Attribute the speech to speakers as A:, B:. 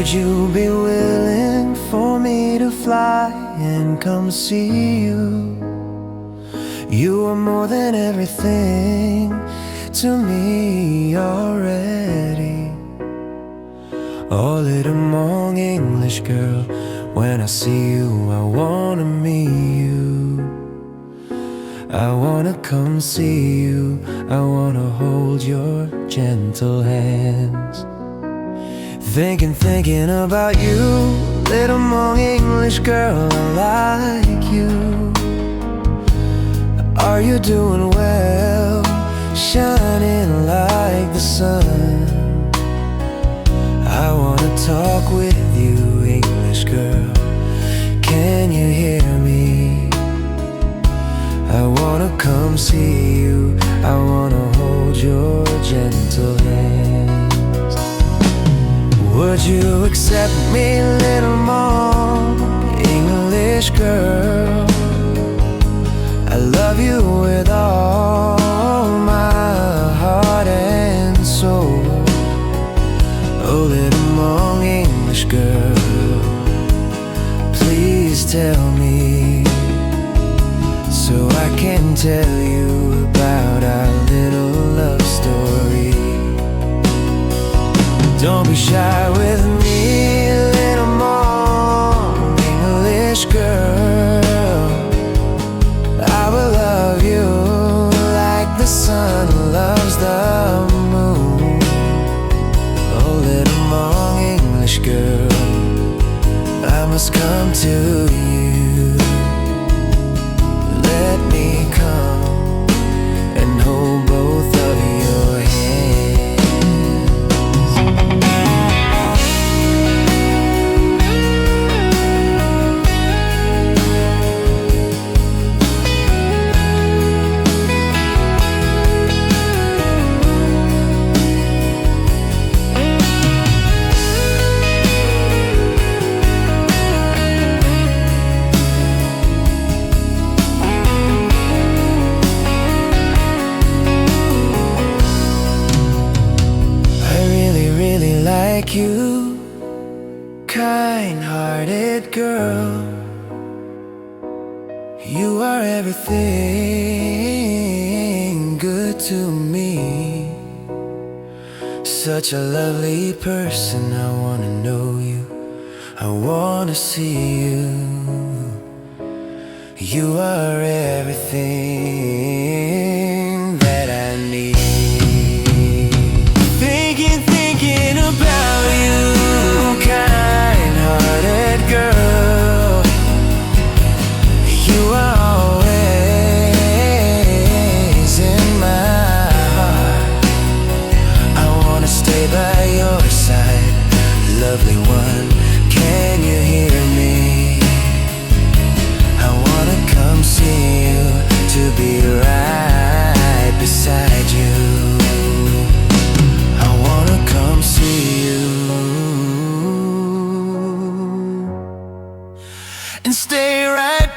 A: Would you be willing for me to fly and come see you? You are more than everything to me already. Oh, little Hmong English girl, when I see you, I wanna meet you. I wanna come see you, I wanna hold your gentle hands. Thinking about you, little Hmong English girl, I like you. Are you doing well, shining like the sun? I wanna talk with you, English girl, can you hear me? I wanna come see you, I wanna hold your gentle hands. Would you accept me, little Hmong English girl? I love you with all my heart and soul. Oh, little Hmong English girl, please tell me, so I can tell you about our little love story. Don't be shy with me, little Hmong English girl. I will love you like the sun loves the moon. Oh, little Hmong English girl, I must come to you. Let me come and hold both of your hands. Like you, kind-hearted girl, you are everything good to me. Such a lovely person, I wanna know you, I wanna see you. You are everything that I need. Thinking about you, kind-hearted girl, you are always in my heart. I wanna stay by your side, lovely one, can you hear me? I wanna come see you, to be right beside you. I wanna come see you and stay right